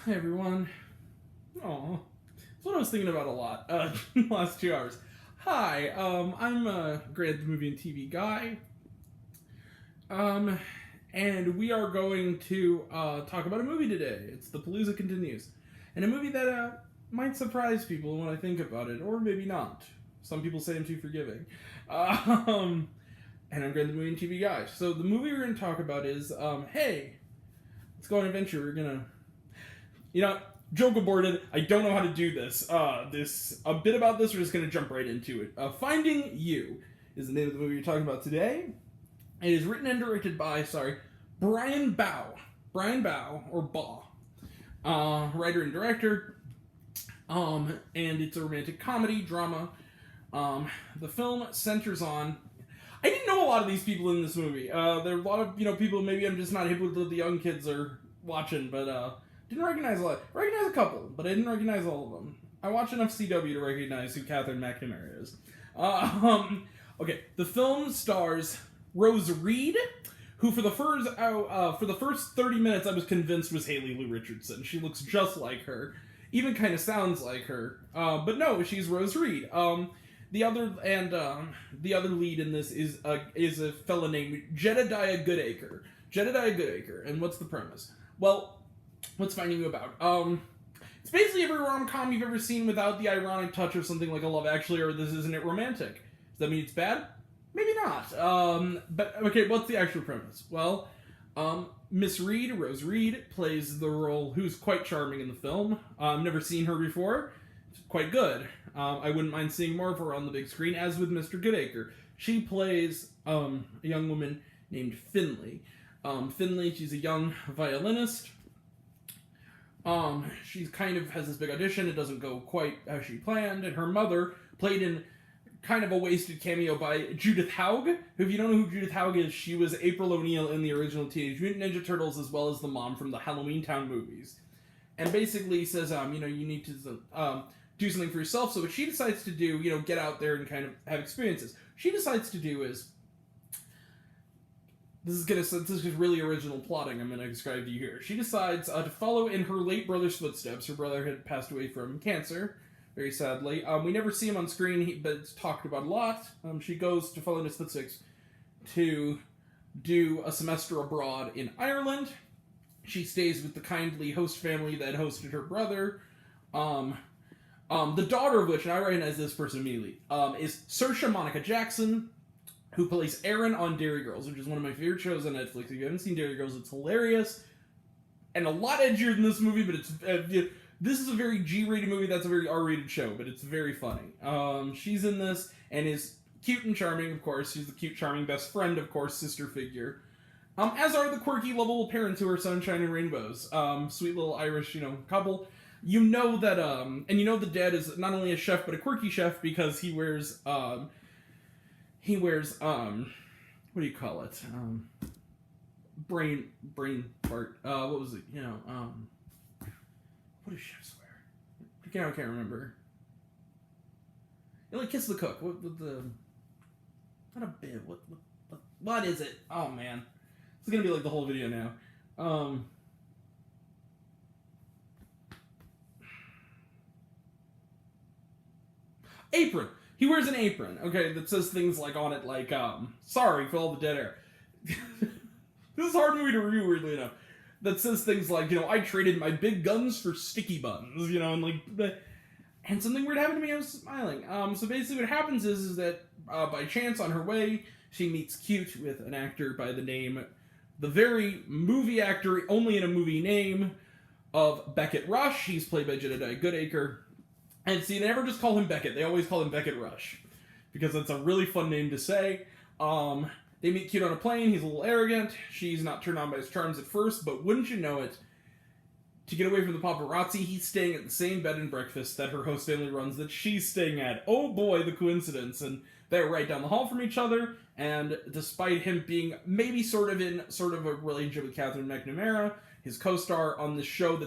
Hi everyone. Aw. That's what I was thinking about a lot in the last 2 hours. Hi, I'm Grant the Movie and TV Guy. Um, and we are going to talk about a movie today. It's The Palooza Continues. And a movie that might surprise people when I think about it, or maybe not. Some people say I'm too forgiving. And I'm Grant the Movie and TV Guy. So the movie we're going to talk about is, hey, let's go on an adventure. We're going to, joke aborted. I don't know how to do this. A bit about this. We're just gonna jump right into it. Finding You is the name of the movie we're talking about today. It is written and directed by, Brian Bao. Brian Bao or Baugh, writer and director. And it's a romantic comedy drama. The film centers on. I didn't know a lot of these people in this movie. There are a lot of people. Maybe I'm just not hip with what the young kids are watching, but didn't recognize a lot. Recognize a couple, but I didn't recognize all of them. I watch enough CW to recognize who Catherine McNamara is. Okay, the film stars Rose Reed, who for the first 30 minutes I was convinced was Haley Lou Richardson. She looks just like her, even kind of sounds like her. But no, she's Rose Reed. The other lead in this is a fella named Jedediah Goodacre. Jedediah Goodacre, and what's the premise? Well, what's Finding You about? It's basically every rom-com you've ever seen without the ironic touch of something like a Love Actually or This Isn't It Romantic. Does that mean it's bad? Maybe not. But okay, what's the actual premise? Well, Miss Reed, Rose Reed, plays the role who's quite charming in the film. I've never seen her before. It's quite good. I wouldn't mind seeing more of her on the big screen, as with Mr. Goodacre. She plays a young woman named Finley. Finley, she's a young violinist. She kind of has this big audition. It doesn't go quite as she planned, and her mother, played in kind of a wasted cameo by Judith Haug. Who, if you don't know who Judith Haug is, she was April O'Neil in the original Teenage Mutant Ninja Turtles, as well as the mom from the Halloween Town movies. And basically says, you need to do something for yourself. So what she decides to do, get out there and kind of have experiences. She decides to do is. This is really original plotting I'm going to describe to you here. She decides to follow in her late brother's footsteps. Her brother had passed away from cancer, very sadly. We never see him on screen, but it's talked about a lot. She goes to follow in his footsteps to do a semester abroad in Ireland. She stays with the kindly host family that hosted her brother. The daughter of which, and I recognize this person immediately, is Saoirse Monica Jackson, who plays Erin on Derry Girls, which is one of my favorite shows on Netflix. If you haven't seen Derry Girls, it's hilarious. And a lot edgier than this movie, but it's this is a very G-rated movie. That's a very R-rated show, but it's very funny. She's in this, and is cute and charming, of course. She's the cute, charming best friend, of course, sister figure. As are the quirky, lovable parents who are sunshine and rainbows. Sweet little Irish, couple. You know that, and the dad is not only a chef, but a quirky chef, because he wears, what do you call it? Brain fart. What was it? What do chefs wear? I can't remember. Kiss the cook. What the? Not a bib. What is it? Oh man, it's gonna be like the whole video now. Apron. He wears an apron, okay, that says things like on it, like, sorry for all the dead air. This is a hard movie to review, weirdly enough. That says things like, I traded my big guns for sticky buns, and something weird happened to me, I was smiling. So basically what happens is that, by chance on her way, she meets cute with an actor by the name, the very movie actor, only in a movie name, of Beckett Rush. He's played by Jedediah Goodacre. And see, they never just call him Beckett. They always call him Beckett Rush. Because that's a really fun name to say. They meet cute on a plane. He's a little arrogant. She's not turned on by his charms at first. But wouldn't you know it, to get away from the paparazzi, he's staying at the same bed and breakfast that her host family runs that she's staying at. Oh boy, the coincidence. And they're right down the hall from each other. And despite him being maybe sort of a relationship with Catherine McNamara, his co-star on this show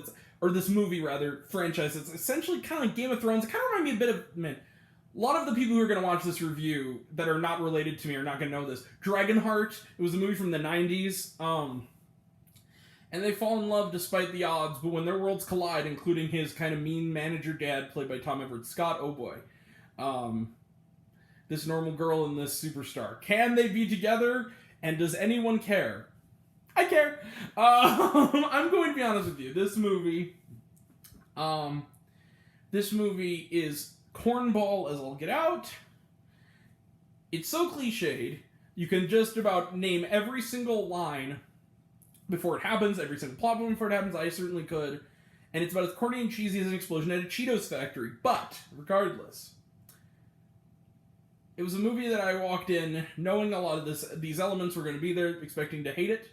this movie rather, franchise, it's essentially kind of like Game of Thrones. It kind of reminds me a bit of, a lot of the people who are going to watch this review that are not related to me are not going to know this. Dragonheart, it was a movie from the 90s. and they fall in love despite the odds, but when their worlds collide, including his kind of mean manager dad, played by Tom Everett Scott, oh boy. This normal girl and this superstar. Can they be together? And does anyone care? I care. I'm going to be honest with you. This movie is cornball as I'll get out. It's so cliched, you can just about name every single line before it happens, every single plot point before it happens. I certainly could. And it's about as corny and cheesy as an explosion at a Cheetos factory. But, regardless, it was a movie that I walked in knowing a lot of these elements were going to be there, expecting to hate it,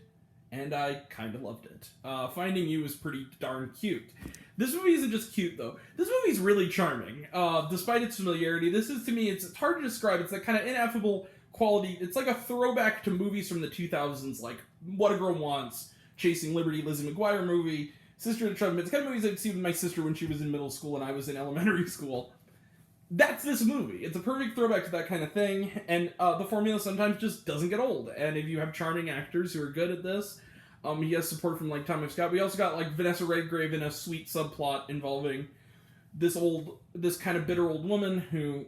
and I kind of loved it. Finding You was pretty darn cute. This movie isn't just cute, though. This movie's really charming. Despite its familiarity, this is, to me, it's hard to describe. It's that kind of ineffable quality. It's like a throwback to movies from the 2000s, like What a Girl Wants, Chasing Liberty, Lizzie McGuire movie, Sister of the Trouble. It's kind of movies I'd see with my sister when she was in middle school and I was in elementary school. That's this movie. It's a perfect throwback to that kind of thing, and the formula sometimes just doesn't get old. And if you have charming actors who are good at this, he has support from like Tom F. Scott. We also got like Vanessa Redgrave in a sweet subplot involving this kind of bitter old woman who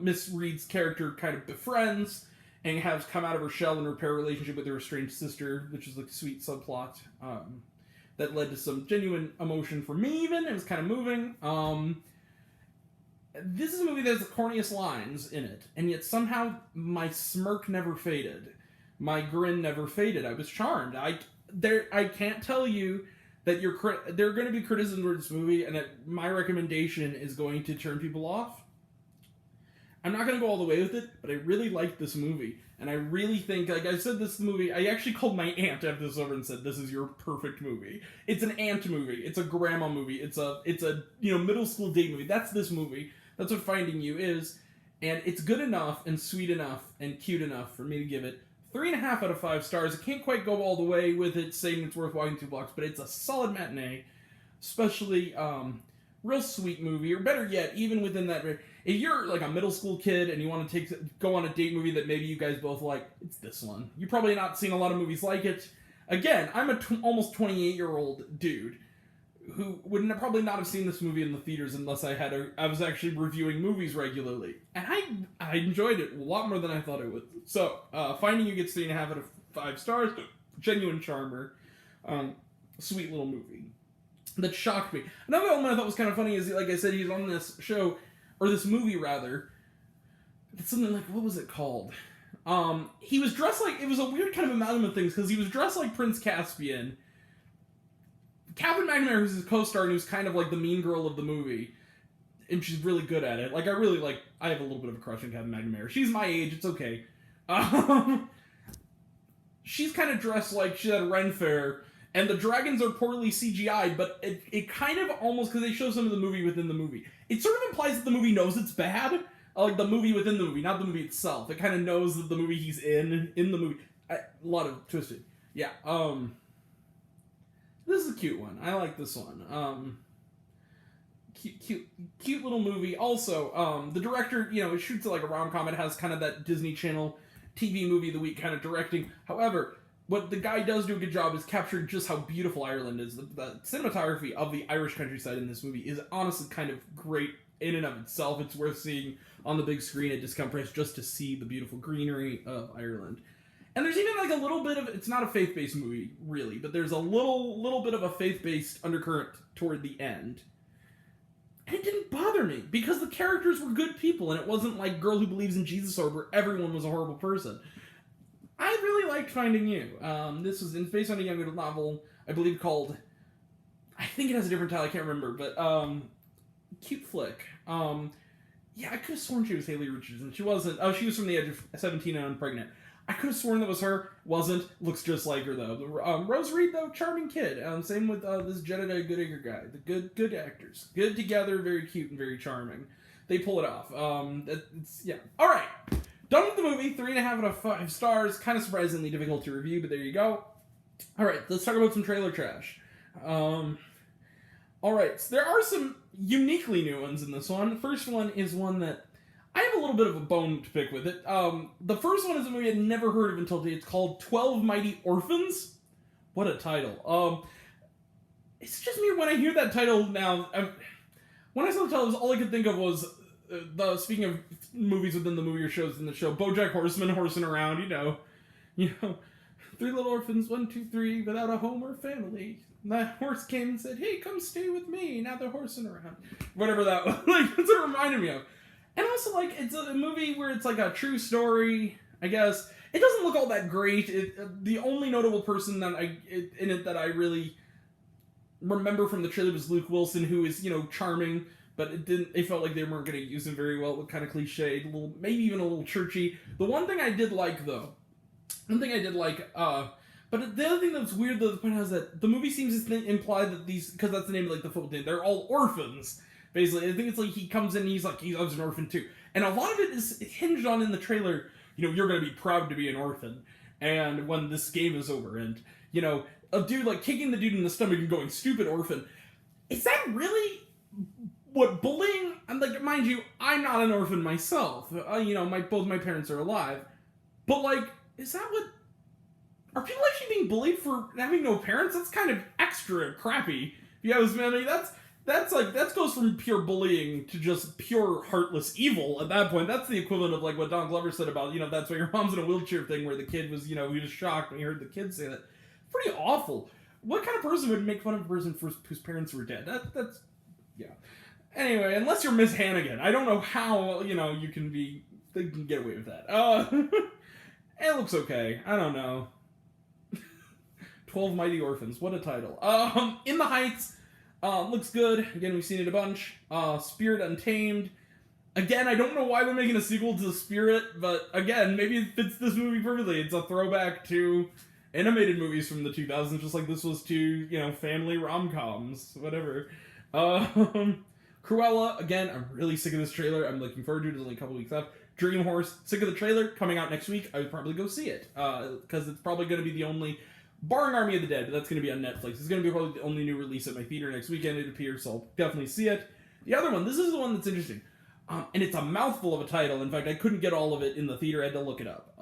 Miss Reed's character kind of befriends and has come out of her shell and repair a relationship with her estranged sister, which is like a sweet subplot that led to some genuine emotion for me. Even it was kind of moving. This is a movie that has the corniest lines in it, and yet somehow my smirk never faded. My grin never faded. I was charmed. I can't tell you that there are going to be criticisms of this movie, and that my recommendation is going to turn people off. I'm not going to go all the way with it, but I really liked this movie, and I really think, like I said, this movie, I actually called my aunt after this over and said, "This is your perfect movie." It's an aunt movie. It's a grandma movie. It's a middle school date movie. That's this movie. That's what Finding You is, and it's good enough and sweet enough and cute enough for me to give it 3.5 out of 5 stars. I can't quite go all the way with it saying it's worth walking 2 blocks, but it's a solid matinee, especially real sweet movie, or better yet, even within that, if you're like a middle school kid and you want to go on a date movie that maybe you guys both like, it's this one. You've probably not seen a lot of movies like it. Again, I'm a almost 28-year-old dude who would probably not have seen this movie in the theaters unless I was actually reviewing movies regularly. And I enjoyed it a lot more than I thought I would. So, Finding You gets 3.5 out of 5 stars. Genuine charmer. Sweet little movie. That shocked me. Another element I thought was kind of funny is, like I said, he's on this show, or this movie rather. It's something like, what was it called? He was dressed like, it was a weird kind of amalgam of things, because he was dressed like Prince Caspian. Catherine McNamara, who's his co-star, and who's kind of like the mean girl of the movie, and she's really good at it. Like, I have a little bit of a crush on Catherine McNamara. She's my age, it's okay. She's kind of dressed like she's at a Ren Fair, and the dragons are poorly CGI'd, but it kind of almost, because they show some of the movie within the movie, it sort of implies that the movie knows it's bad. Like, the movie within the movie, not the movie itself. It kind of knows that the movie he's in the movie. A lot of twisted. Yeah, this is a cute one. I like this one. Cute little movie. Also, the director, it shoots it like a rom-com. It has kind of that Disney Channel TV movie of the week kind of directing. However, what the guy does do a good job is capturing just how beautiful Ireland is. The cinematography of the Irish countryside in this movie is honestly kind of great in and of itself. It's worth seeing on the big screen at discount price just to see the beautiful greenery of Ireland. And there's even like a little bit of, it's not a faith-based movie, really, but there's a little bit of a faith-based undercurrent toward the end. And it didn't bother me, because the characters were good people, and it wasn't like Girl Who Believes in Jesus or where everyone was a horrible person. I really liked Finding You. This was based on a young adult novel, I believe called, I think it has a different title, I can't remember, but cute flick. Yeah, I could have sworn she was Haley Richardson. She wasn't. Oh, she was from The Edge of 17 and Pregnant. I could have sworn that was her. Wasn't. Looks just like her, though. Rose Reed, though, charming kid. Same with this Jedediah Goodacre guy. The good actors. Good together, very cute and very charming. They pull it off. Yeah. All right. Done with the movie. 3.5 out of 5 stars. Kind of surprisingly difficult to review, but there you go. All right. Let's talk about some trailer trash. All right. So there are some uniquely new ones in this one. The first one is one that I have a little bit of a bone to pick with it. The first one is a movie I'd never heard of until today. It's called 12 Mighty Orphans. What a title. It's just me when I hear that title now. When I saw the title, all I could think of was speaking of movies within the movie or shows in the show, BoJack Horseman horsing around. You know, 3 little orphans, 1, 2, 3, without a home or family. And that horse came and said, "Hey, come stay with me." Now they're horsing around. Whatever that was. Like, that's what it reminded me of. And also, like, it's a movie where it's like a true story, I guess. It doesn't look all that great. The only notable person in it that I really remember from the trailer was Luke Wilson, who is, charming, but it felt like they weren't going to use him very well. It looked kind of cliched, maybe even a little churchy. The one thing I did like, though, but the other thing that's weird, though, the point is that the movie seems to imply that because that's the name of, like, the football team, they're all orphans, basically. I think it's like he comes in and he's like, I was an orphan too. And a lot of it is hinged on, in the trailer, you're going to be proud to be an orphan. And when this game is over, and, a dude, like, kicking the dude in the stomach and going, "Stupid orphan." Is that really what bullying? And, like, mind you, I'm not an orphan myself. Both my parents are alive. But, like, is that what... Are people actually being bullied for having no parents? That's kind of extra crappy. Yeah, that goes from pure bullying to just pure heartless evil at that point. That's the equivalent of, like, what Don Glover said about, that's why your mom's in a wheelchair thing, where the kid was, he was shocked when he heard the kid say that. Pretty awful. What kind of person would make fun of a person whose parents were dead? That's yeah. Anyway, unless you're Miss Hannigan, I don't know how, they can get away with that. It looks okay. I don't know. 12 Mighty Orphans. What a title. In the Heights. Looks good. Again, we've seen it a bunch. Spirit Untamed. Again, I don't know why they're making a sequel to Spirit, but again, maybe it fits this movie perfectly. It's a throwback to animated movies from the 2000s, just like this was to, family rom-coms, whatever. Cruella, again, I'm really sick of this trailer. I'm looking forward to it. It's only a couple weeks left. Dream Horse, sick of the trailer, coming out next week. I would probably go see it, because it's probably going to be the only, barring Army of the Dead, but that's going to be on Netflix. It's going to be probably the only new release at my theater next weekend, it appears, so I'll definitely see it. The other one, this is the one that's interesting, and it's a mouthful of a title. In fact, I couldn't get all of it in the theater. I had to look it up.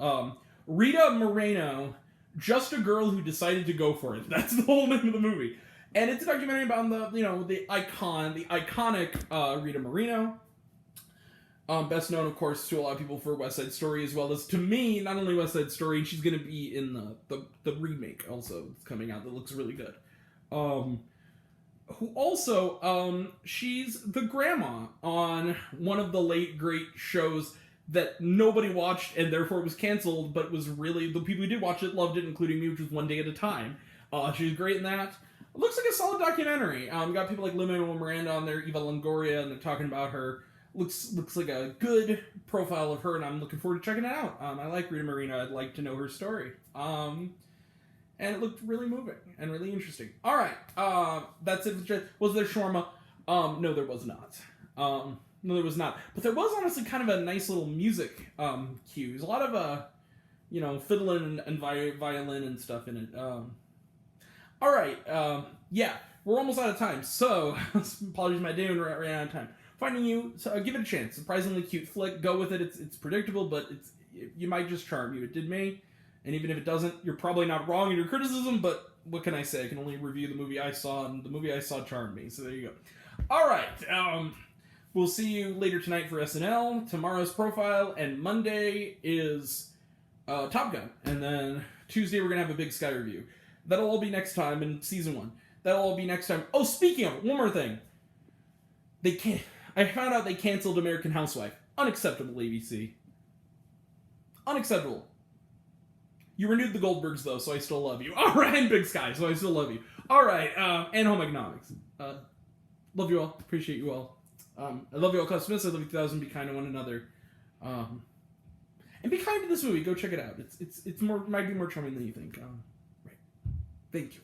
Rita Moreno, Just a Girl Who Decided to Go For It. That's the whole name of the movie. And it's a documentary about the iconic Rita Moreno. Best known, of course, to a lot of people for West Side Story, as well as, to me, not only West Side Story, she's going to be in the remake also that's coming out that looks really good. Who also, she's the grandma on one of the late great shows that nobody watched and therefore it was canceled, but was really, the people who did watch it loved it, including me, which was One Day at a Time. She's great in that. It looks like a solid documentary. Got people like Lin-Manuel Miranda on there, Eva Longoria, and they're talking about her. Looks like a good profile of her, and I'm looking forward to checking it out. I like Rita Moreno. I'd like to know her story. And it looked really moving and really interesting. All right, that's it. Was there shawarma? No, there was not. No, there was not. But there was honestly kind of a nice little music cues. A lot of, fiddling and violin and stuff in it. All right, yeah, we're almost out of time. So, apologies, my day ran out of time. Finding You, so give it a chance. Surprisingly cute flick. Go with it. It's predictable, but you might just charm you. It did me. And even if it doesn't, you're probably not wrong in your criticism, but what can I say? I can only review the movie I saw, and the movie I saw charmed me. So there you go. All right. We'll see you later tonight for SNL, tomorrow's Profile, and Monday is Top Gun. And then Tuesday we're going to have a Big Sky review. That'll all be next time in Season 1. That'll all be next time. Oh, speaking of it, one more thing. I found out they canceled American Housewife. Unacceptable, ABC. Unacceptable. You renewed the Goldbergs, though, so I still love you. All right, and Big Sky, so I still love you. All right, and Home Economics. Love you all. Appreciate you all. I love you all, Cliff Smith. I love you 2000. Be kind to one another. And be kind to this movie. Go check it out. It's more, might be more charming than you think. Right. Thank you.